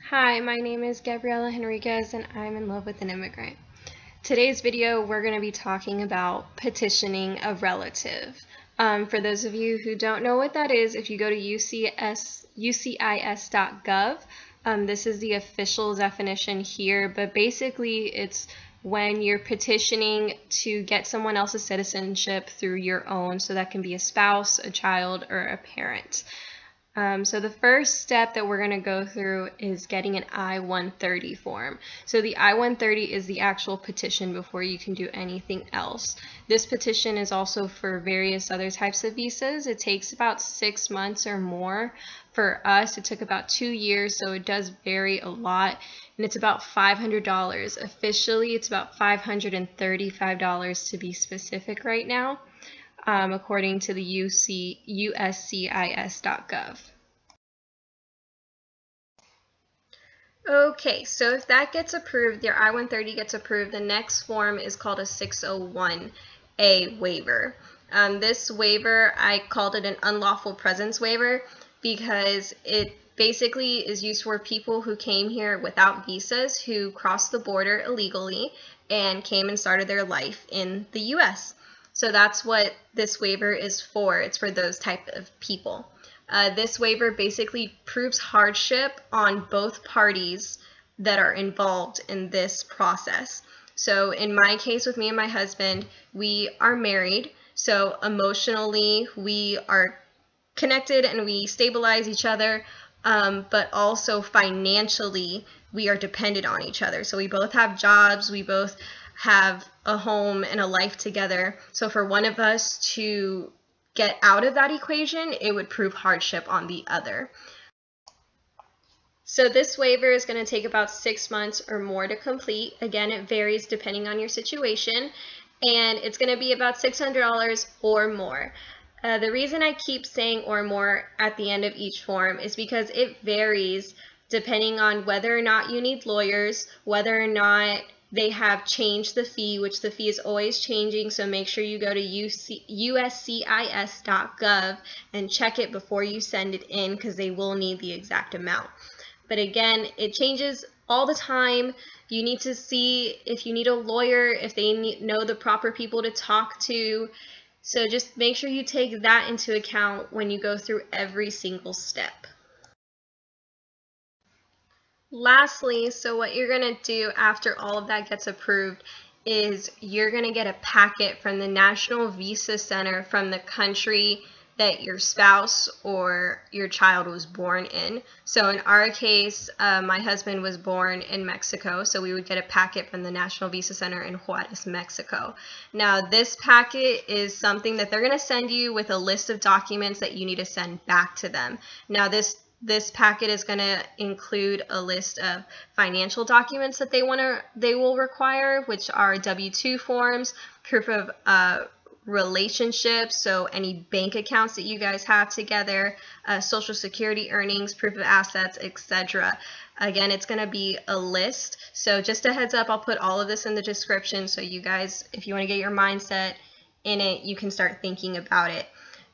Hi, my name is Gabriela Henriquez and I'm in love with an immigrant. Today's video we're going to be talking about petitioning a relative. For those of you who don't know what that is, if you go to UCIS.gov, this is the official definition here, but basically it's when you're petitioning to get someone else's citizenship through your own, so that can be a spouse, a child, or a parent. So the first step that we're going to go through is getting an I-130 form. So the I-130 is the actual petition before you can do anything else. This petition is also for various other types of visas. It takes about 6 months or more. For us, it took about 2 years, so it does vary a lot. And it's about $500. Officially, it's about $535 to be specific right now. According to the USCIS.gov. Okay, so if that gets approved, your I-130 gets approved, the next form is called a 601A waiver. This waiver, I called it an unlawful presence waiver because it basically is used for people who came here without visas, who crossed the border illegally and came and started their life in the U.S. So that's what this waiver is for. It's for those type of people. This waiver basically proves hardship on both parties that are involved in this process. So in my case with me and my husband, we are married. So emotionally we are connected and we stabilize each other, but also financially we are dependent on each other. So we both have jobs, we both have a home and a life together. So for one of us to get out of that equation, it would prove hardship on the other. So this waiver is going to take about 6 months or more to complete. Again, it varies depending on your situation, and it's going to be about $600 or more. The reason I keep saying or more at the end of each form is because it varies depending on whether or not you need lawyers, whether or not they have changed the fee, which the fee is always changing, so make sure you go to USCIS.gov and check it before you send it in, because they will need the exact amount. But again, it changes all the time. You need to see if you need a lawyer, if they know the proper people to talk to. So just make sure you take that into account when you go through every single step. Lastly, so what you're going to do after all of that gets approved is you're going to get a packet from the National Visa Center from the country that your spouse or your child was born in. So in our case, my husband was born in Mexico, so we would get a packet from the National Visa Center in Juarez, Mexico. Now this packet is something that they're going to send you with a list of documents that you need to send back to them. Now this packet is going to include a list of financial documents that they will require, which are W-2 forms, proof of relationships, so any bank accounts that you guys have together, Social Security earnings, proof of assets, etc. Again, it's going to be a list. So just a heads up, I'll put all of this in the description so you guys, if you want to get your mindset in it, you can start thinking about it.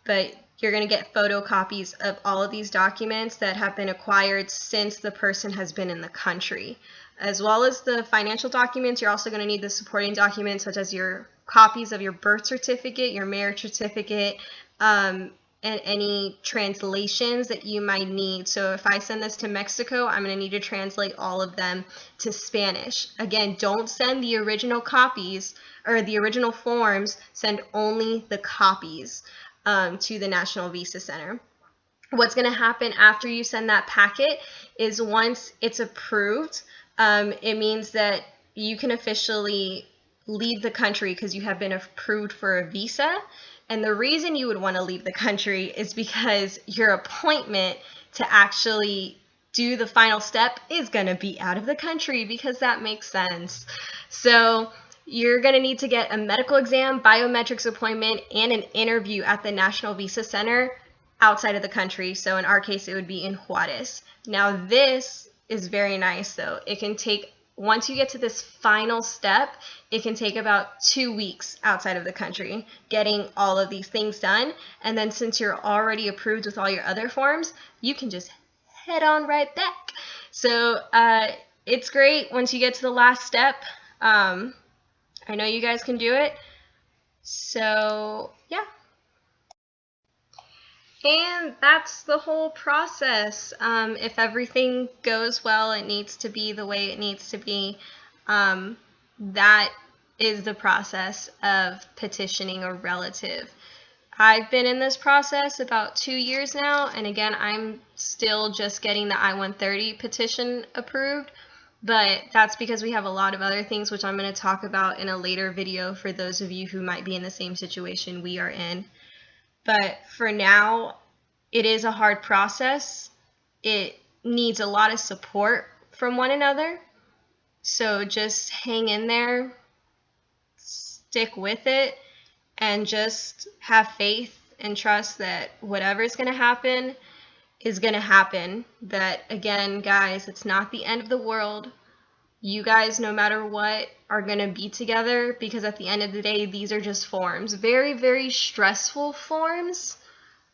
But you're going to get photocopies of all of these documents that have been acquired since the person has been in the country. As well as the financial documents, you're also going to need the supporting documents such as your copies of your birth certificate, your marriage certificate, and any translations that you might need. So if I send this to Mexico, I'm going to need to translate all of them to Spanish. Again, don't send the original copies or the original forms, send only the copies to the National Visa Center. What's going to happen after you send that packet is once it's approved, it means that you can officially leave the country because you have been approved for a visa. And the reason you would want to leave the country is because your appointment to actually do the final step is going to be out of the country, because that makes sense. So you're going to need to get a medical exam, biometrics appointment, and an interview at the National Visa Center outside of the country. So in our case, it would be in Juarez. Now this is very nice though. It can take, once you get to this final step, it can take about 2 weeks outside of the country getting all of these things done. And then since you're already approved with all your other forms, you can just head on right back. So it's great once you get to the last step. I know you guys can do it. So yeah. And that's the whole process. If everything goes well, it needs to be the way it needs to be. That is the process of petitioning a relative. I've been in this process about 2 years now, and again, I'm still just getting the I-130 petition approved, but that's because we have a lot of other things which I'm going to talk about in a later video for those of you who might be in the same situation we are in. But for now, it is a hard process. It needs a lot of support from one another. So just hang in there, stick with it, and just have faith and trust that whatever is going to happen is going to happen. That, again, guys, it's not the end of the world. You guys, no matter what, are going to be together, because at the end of the day, these are just forms. Very, very stressful forms,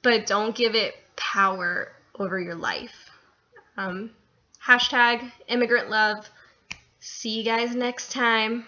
but don't give it power over your life. Hashtag immigrant love. See you guys next time.